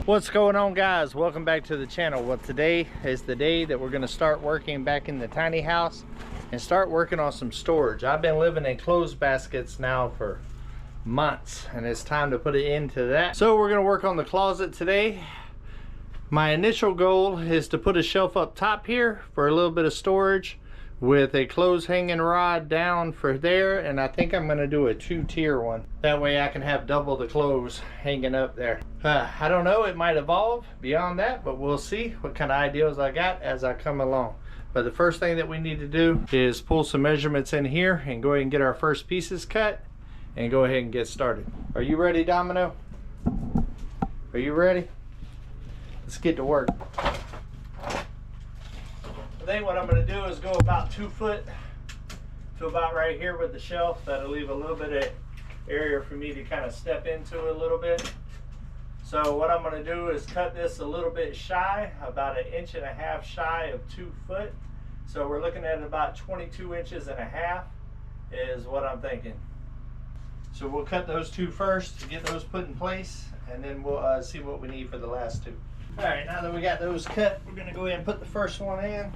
What's going on, guys? Welcome back to the channel. Well, today is the day that we're going to start working back in the tiny house and start working on some storage. I've been living in clothes baskets now for months, and it's time to put it into that. So we're going to work on the closet today. My initial goal is to put a shelf up top here for a little bit of storage with a clothes hanging rod down for there, and I think I'm going to do a 2-tier one. That way I can have double the clothes hanging up there. I don't know, it might evolve beyond that, but we'll see what kind of ideas I got as I come along. But the first thing that we need to do is pull some measurements in here and go ahead and get our first pieces cut and go ahead and get started. Are you ready, Domino? Are you ready? Let's get to work. I think what I'm going to do is go about 2 foot to about right here with the shelf. That'll leave a little bit of area for me to kind of step into a little bit. So what I'm going to do is cut this a little bit shy, about 1.5 inches shy of 2 foot. So we're looking at about 22 inches and a half is what I'm thinking. So we'll cut those two first to get those put in place, and then we'll see what we need for the last two. All right, now that we got those cut, we're going to go ahead and put the first one in.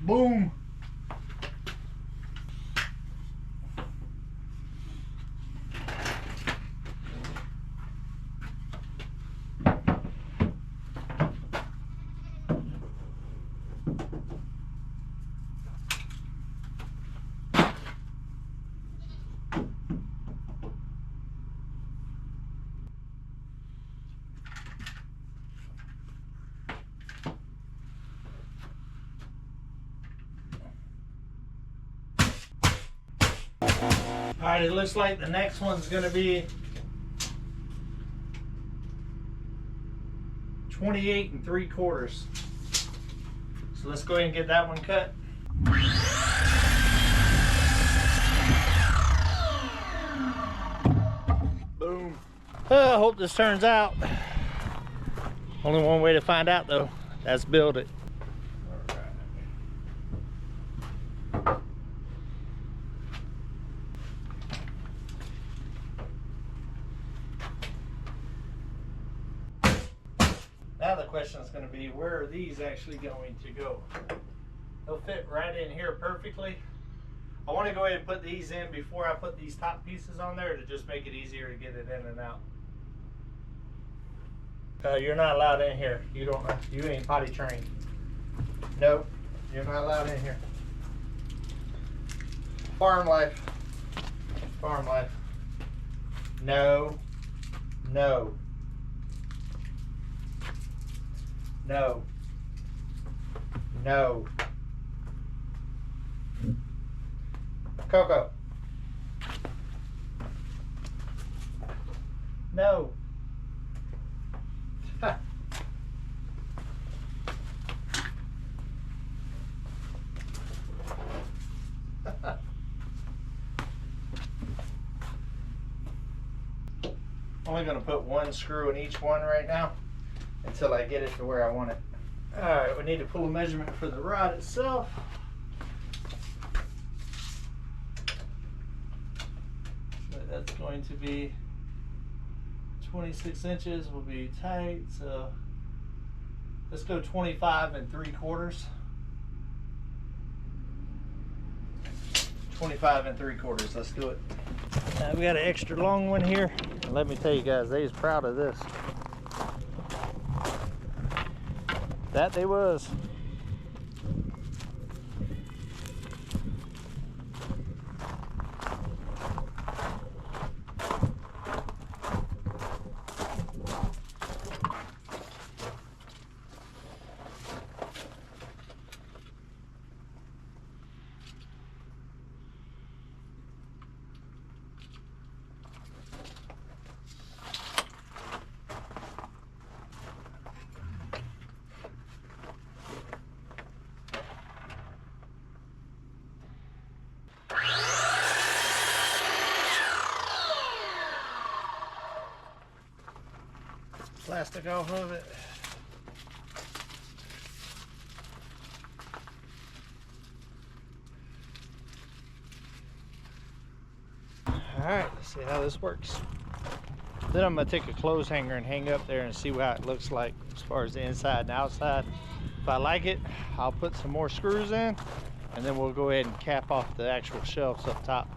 Boom. All right, it looks like the next one's going to be 28 3/4. So let's go ahead and get that one cut. Boom. I hope this turns out. Only one way to find out though. That's build it. Now the question is going to be, where are these actually going to go? They'll fit right in here perfectly. I want to go ahead and put these in before I put these top pieces on there to just make it easier to get it in and out. You're not allowed in here. You ain't potty trained. Nope, you're not allowed in here. Farm life. Farm life. No. No. No. No. Coco. No. Only going to put one screw in each one right now until I get it to where I want it. All right, we need to pull a measurement for the rod itself. So that's going to be 26 inches will be tight, so let's go 25 3/4. 25 3/4, let's do it. Now we got an extra long one here. And let me tell you guys, they was proud of this. That they was. plastic off of it. Alright, let's see how this works. Then I'm going to take a clothes hanger and hang up there and see what it looks like as far as the inside and outside. If I like it, I'll put some more screws in, and then we'll go ahead and cap off the actual shelves up top.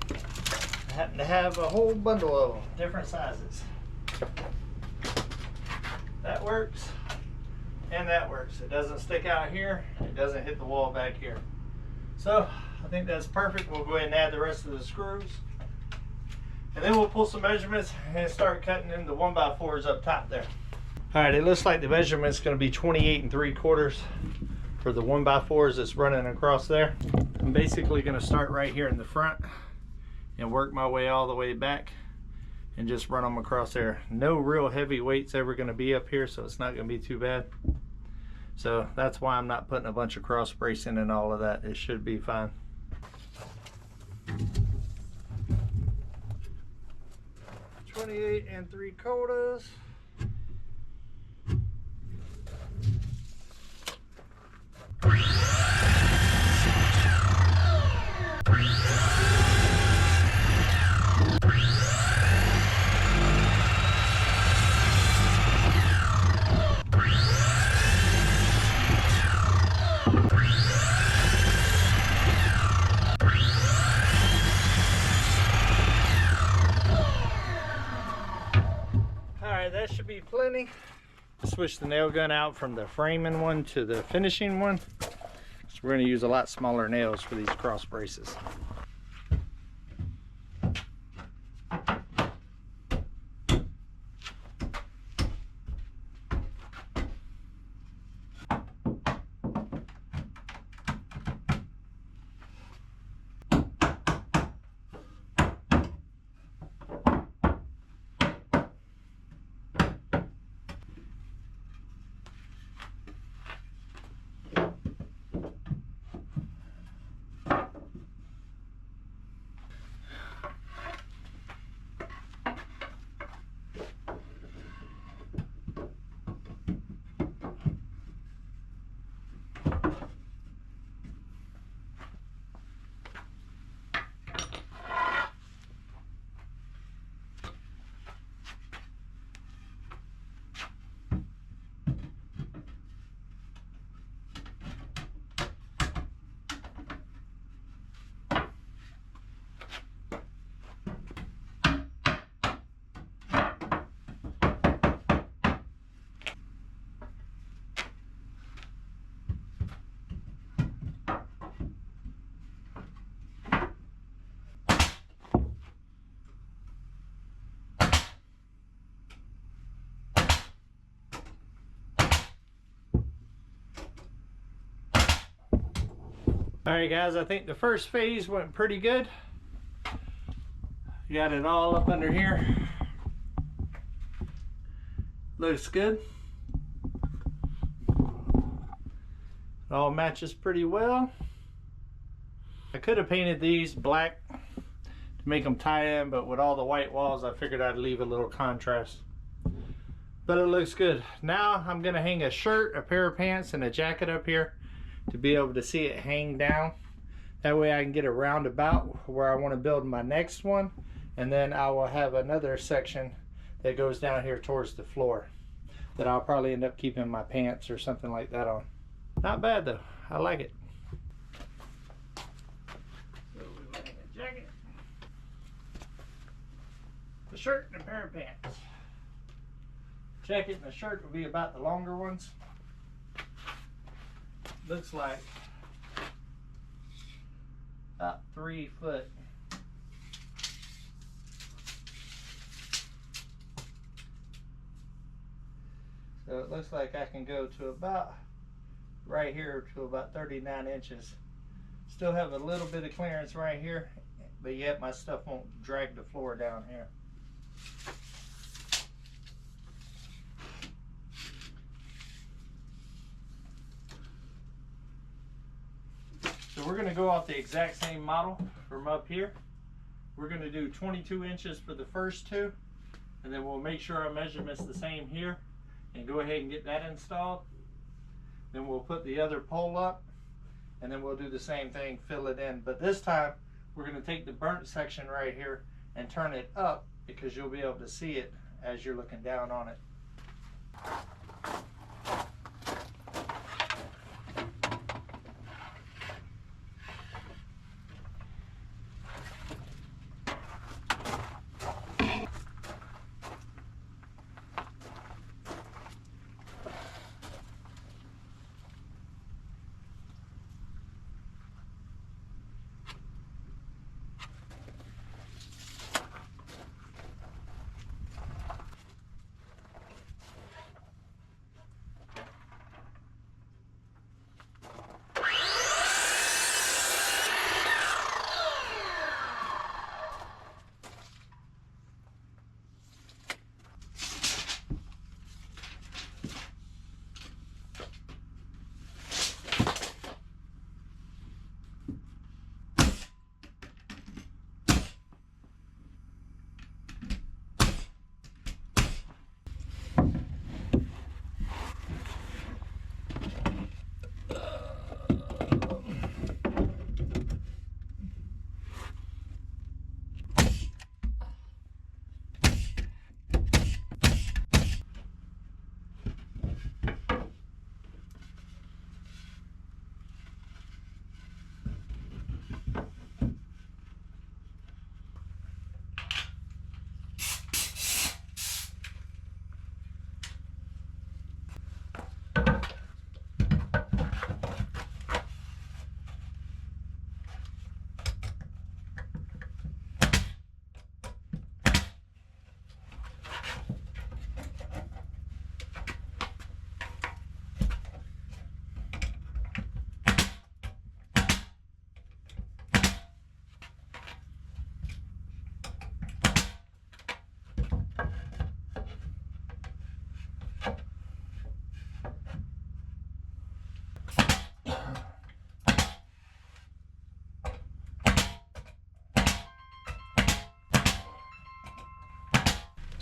I happen to have a whole bundle of them, different sizes. That works, and that works. It doesn't stick out here, it doesn't hit the wall back here. So I think that's perfect. We'll go ahead and add the rest of the screws, and then we'll pull some measurements and start cutting in the 1x4s up top there. All right, it looks like the measurement's going to be 28 3/4 for the 1x4s that's running across there. I'm basically going to start right here in the front and work my way all the way back and just run them across there. No real heavy weights ever going to be up here, so it's not going to be too bad. So that's why I'm not putting a bunch of cross bracing and all of that. It should be fine. $28 3/4. That should be plenty. Switch the nail gun out from the framing one to the finishing one. So we're going to use a lot smaller nails for these cross braces. Alright guys, I think the first phase went pretty good. Got it all up under here. Looks good. It all matches pretty well. I could have painted these black to make them tie in, but with all the white walls I figured I'd leave a little contrast. But it looks good. Now I'm going to hang a shirt, a pair of pants, and a jacket up here to be able to see it hang down. That way I can get a roundabout where I want to build my next one, and then I will have another section that goes down here towards the floor that I'll probably end up keeping my pants or something like that on. Not bad though, I like it. So we will hang a jacket, the shirt, and a pair of pants. Jacket and the shirt will be about the longer ones. Looks like about 3 foot. So it looks like I can go to about right here to about 39 inches. Still have a little bit of clearance right here, but yet my stuff won't drag the floor down here. So we're going to go off the exact same model from up here. We're going to do 22 inches for the first two, And then we'll make sure our measurement's the same here and go ahead and get that installed. Then we'll put the other pole up, and then we'll do the same thing, fill it in. But this time we're going to take the burnt section right here and turn it up, because you'll be able to see it as you're looking down on it.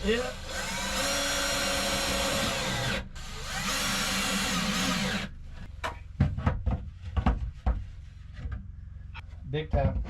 Yeah. Big time.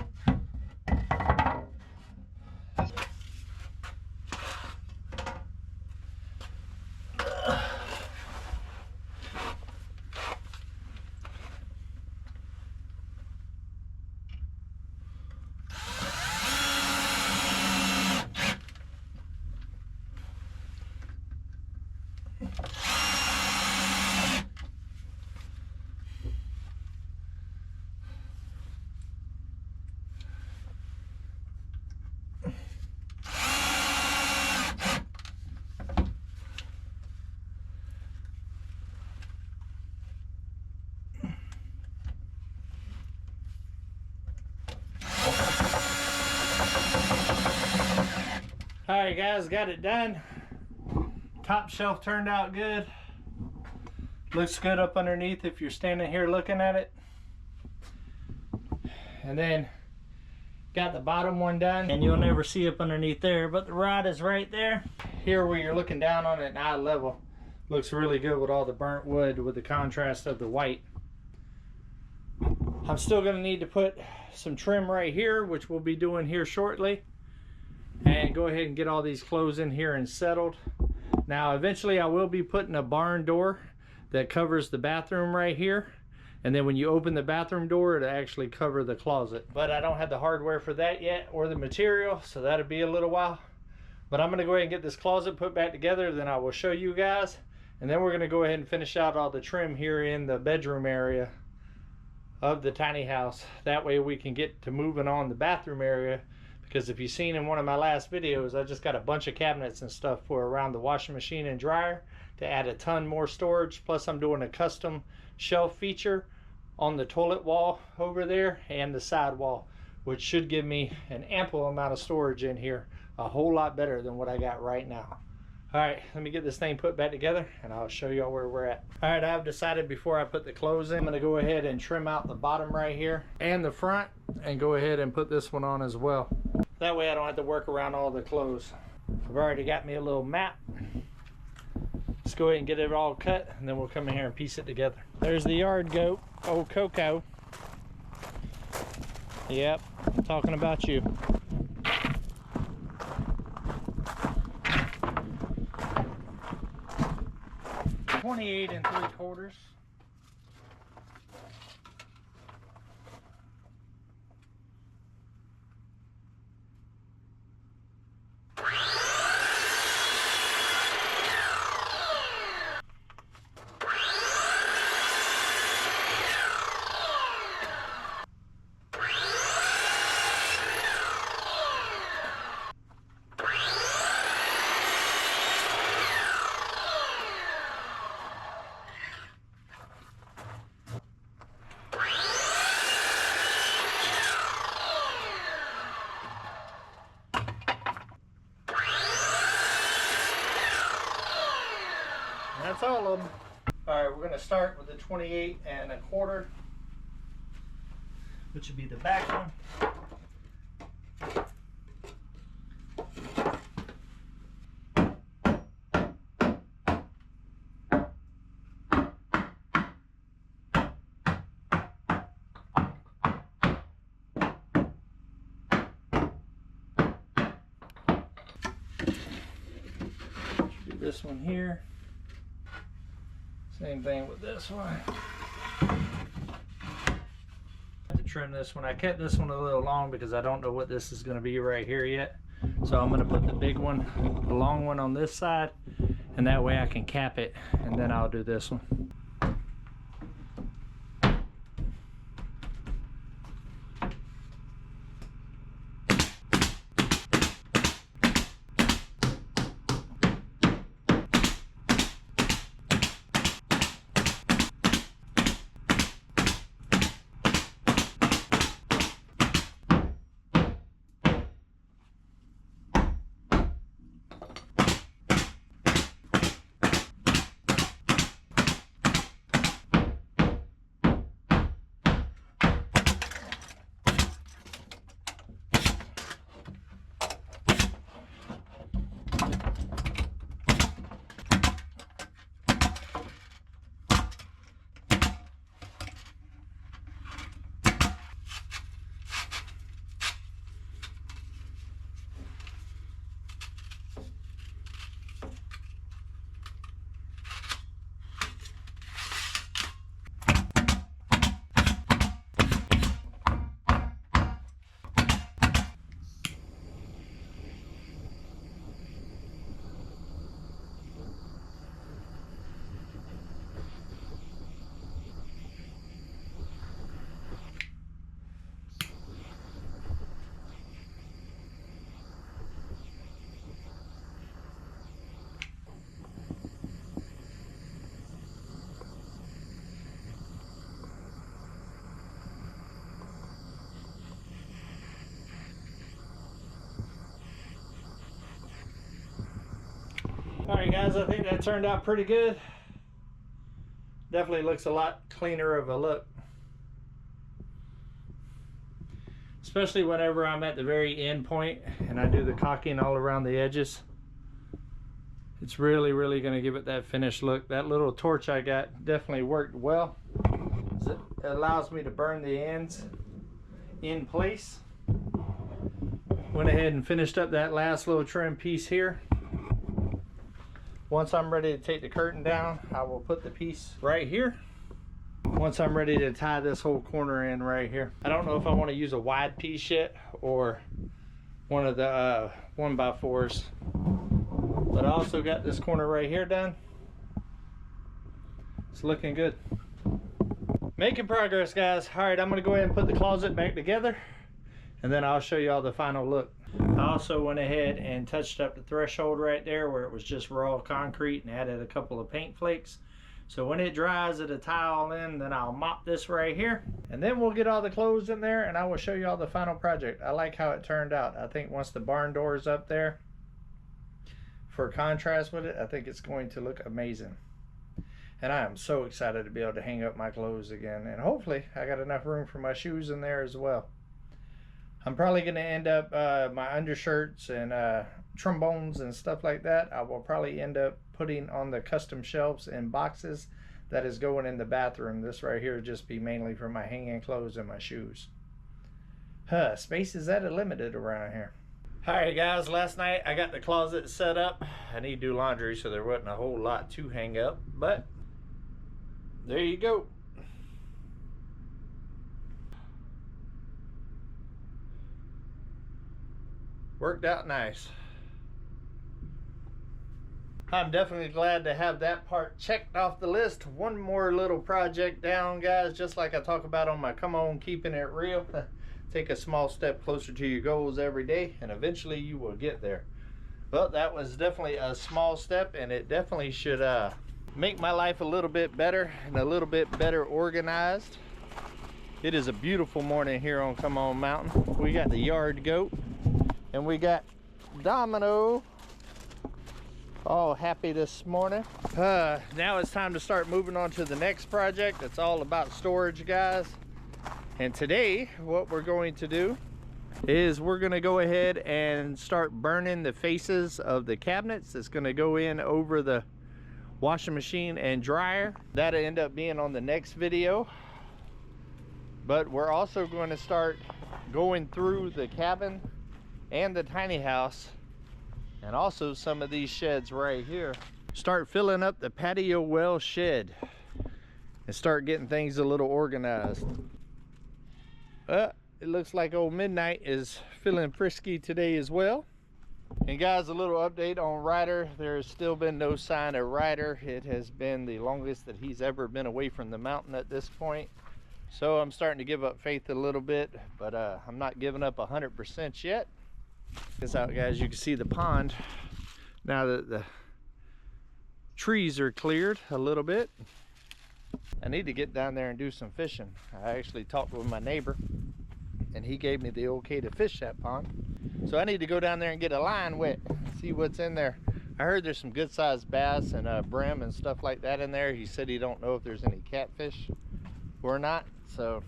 Alright guys, got it done. Top shelf turned out good. Looks good up underneath if you're standing here looking at it. And then got the bottom one done, and you'll never see up underneath there, but the rod is right there. Here where you're looking down on it at eye level, looks really good with all the burnt wood with the contrast of the white. I'm still going to need to put some trim right here, which we'll be doing here shortly, and go ahead and get all these closed in here and settled. Now eventually I will be putting a barn door that covers the bathroom right here, and then when you open the bathroom door it'll actually cover the closet. But I don't have the hardware for that yet, or the material, so that'll be a little while. But I'm going to go ahead and get this closet put back together, then I will show you guys, and then we're going to go ahead and finish out all the trim here in the bedroom area of the tiny house. That way we can get to moving on the bathroom area, because if you've seen in one of my last videos, I just got a bunch of cabinets and stuff for around the washing machine and dryer to add a ton more storage. Plus I'm doing a custom shelf feature on the toilet wall over there and the side wall, which should give me an ample amount of storage in here, a whole lot better than what I got right now. Alright, let me get this thing put back together and I'll show y'all where we're at. Alright, I've decided before I put the clothes in, I'm going to go ahead and trim out the bottom right here and the front, and go ahead and put this one on as well. That way I don't have to work around all the clothes. I've already got me a little map. Let's go ahead and get it all cut, and then we'll come in here and piece it together. There's the yard goat, old Coco. Yep, talking about you. $28 3/4. That's all of them. All right, we're going to start with the 28 1/4, which would be the back one. Do this one here. Same thing with this one. I have to trim this one. I kept this one a little long because I don't know what this is going to be right here yet. So I'm going to put the big one, the long one on this side, and that way I can cap it, and then I'll do this one. Alright guys, I think that turned out pretty good. Definitely looks a lot cleaner of a look. Especially whenever I'm at the very end point and I do the caulking all around the edges. It's really going to give it that finished look. That little torch I got definitely worked well. It allows me to burn the ends in place. Went ahead and finished up that last little trim piece here. Once I'm ready to take the curtain down, I will put the piece right here. Once I'm ready to tie this whole corner in right here. I don't know if I want to use a wide piece yet or one of the 1x4s. But I also got this corner right here done. It's looking good. Making progress, guys. All right, I'm gonna go ahead and put the closet back together, and then I'll show you all the final look. I also went ahead and touched up the threshold right there where it was just raw concrete and added a couple of paint flakes. So when it dries, it'll tie all in, then I'll mop this right here, and then we'll get all the clothes in there and I will show you all the final project. I like how it turned out. I think once the barn door is up there, for contrast with it, I think it's going to look amazing. And I am so excited to be able to hang up my clothes again, and hopefully I got enough room for my shoes in there as well. I'm probably going to end up my undershirts and trombones and stuff like that. I will probably end up putting on the custom shelves and boxes that is going in the bathroom. This right here will just be mainly for my hanging clothes and my shoes. Space is at a limited around here. Alright guys, last night I got the closet set up. I need to do laundry, so there wasn't a whole lot to hang up, but there you go. Worked out nice. I'm definitely glad to have that part checked off the list. One more little project down, guys, just like I talk about on my Come On Keeping It Real. Take a small step closer to your goals every day, and eventually you will get there. Well, that was definitely a small step, and it definitely should make my life a little bit better and a little bit better organized. It is a beautiful morning here on Come On Mountain. We got the yard goat, and we got Domino all happy this morning. Now it's time to start moving on to the next project. It's all about storage, guys. And today what we're going to do is we're going to go ahead and start burning the faces of the cabinets. It's going to go in over the washing machine and dryer. That'll end up being on the next video. But we're also going to start going through the cabin and the tiny house, and also some of these sheds right here. Start filling up the patio well shed and start getting things a little organized. It looks like old Midnight is feeling frisky today as well. And guys, a little update on Ryder. There has still been no sign of Ryder. It has been the longest that he's ever been away from the mountain at this point. So I'm starting to give up faith a little bit, but I'm not giving up 100% yet. This out, guys, you can see the pond now that the trees are cleared a little bit. I need to get down there and do some fishing. I actually talked with my neighbor and he gave me the okay to fish that pond, so I need to go down there and get a line wet and see what's in there. I heard there's some good sized bass and brim and stuff like that in there. He said he don't know if there's any catfish or not, so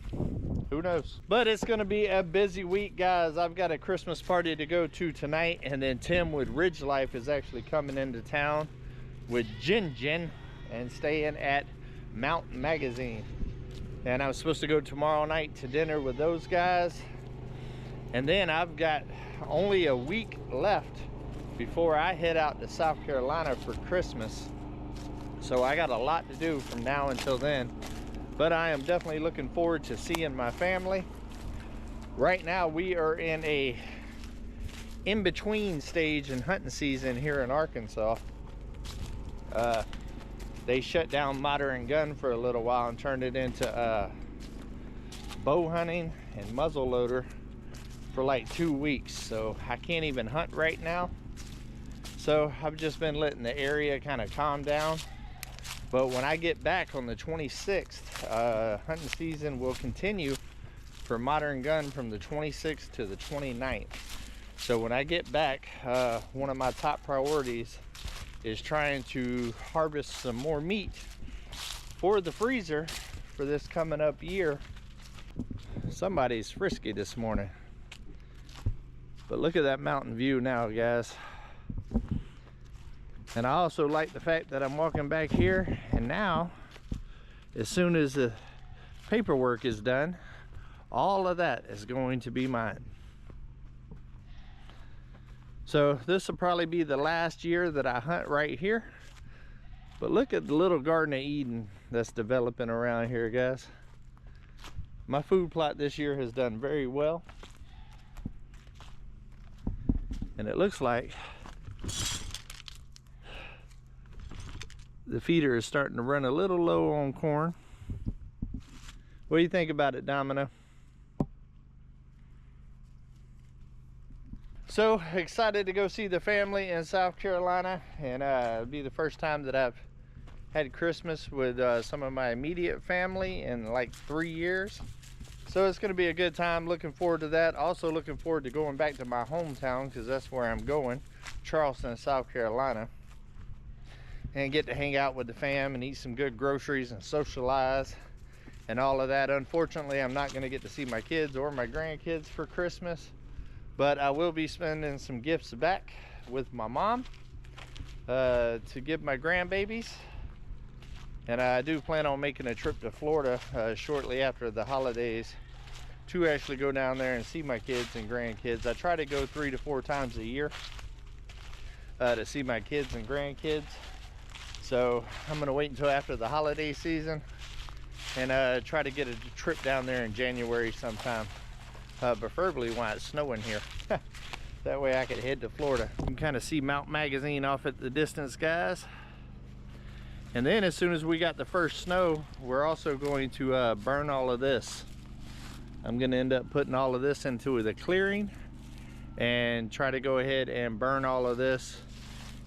who knows. But it's gonna be a busy week, guys. I've got a Christmas party to go to tonight, and then Tim with Ridge Life is actually coming into town with Jin and staying at Mountain Magazine. And I was supposed to go tomorrow night to dinner with those guys, and then I've got only a week left before I head out to South Carolina for Christmas, so I got a lot to do from now until then. But I am definitely looking forward to seeing my family. Right now we are in a in-between stage in hunting season here in Arkansas. They shut down modern gun for a little while and turned it into bow hunting and muzzleloader for like 2 weeks. So I can't even hunt right now. So I've just been letting the area kind of calm down. But when I get back on the 26th, hunting season will continue for modern gun from the 26th to the 29th. So when I get back, one of my top priorities is trying to harvest some more meat for the freezer for this coming up year. Somebody's frisky this morning. But look at that mountain view now, guys. And I also like the fact that I'm walking back here, and now as soon as the paperwork is done, all of that is going to be mine. So this will probably be the last year that I hunt right here. But look at the little Garden of Eden that's developing around here, guys. My food plot this year has done very well, and it looks like the feeder is starting to run a little low on corn. What do you think about it, Domino? So excited to go see the family in South Carolina, and it'll be the first time that I've had Christmas with some of my immediate family in like 3 years. So it's going to be a good time. Looking forward to that. Also looking forward to going back to my hometown, because that's where I'm going, Charleston, South Carolina, and get to hang out with the fam and eat some good groceries and socialize and all of that. Unfortunately, I'm not going to get to see my kids or my grandkids for Christmas, but I will be spending some gifts back with my mom to give my grandbabies. And I do plan on making a trip to Florida shortly after the holidays to actually go down there and see my kids and grandkids. I try to go 3 to 4 times a year to see my kids and grandkids. So I'm gonna wait until after the holiday season and try to get a trip down there in January sometime, preferably when it's snowing here. That way I could head to Florida. You can kind of see Mount Magazine off at the distance, guys. And then as soon as we got the first snow, we're also going to burn all of this. I'm gonna end up putting all of this into the clearing and try to go ahead and burn all of this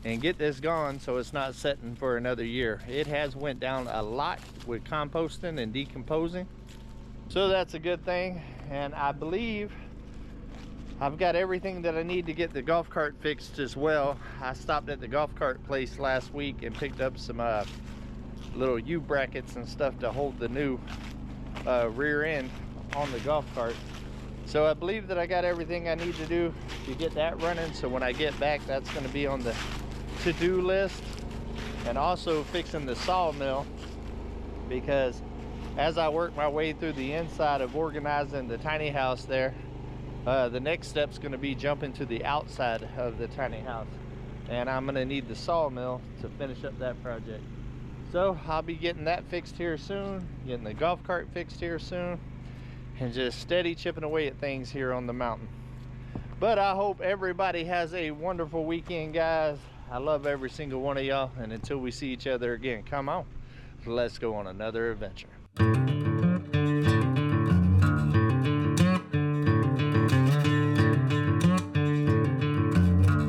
and get this gone so it's not sitting for another year. It has went down a lot with composting and decomposing, so that's a good thing. And I believe I've got everything that I need to get the golf cart fixed as well. I stopped at the golf cart place last week and picked up some little U-brackets and stuff to hold the new rear end on the golf cart. So I believe that I got everything I need to do to get that running. So when I get back, that's going to be on the to-do list. And also fixing the sawmill, because as I work my way through the inside of organizing the tiny house there, the next step's going to be jumping to the outside of the tiny house, and I'm going to need the sawmill to finish up that project. So I'll be getting that fixed here soon, getting the golf cart fixed here soon, and just steady chipping away at things here on the mountain. But I hope everybody has a wonderful weekend, guys. I love every single one of y'all, and until we see each other again, come on, let's go on another adventure.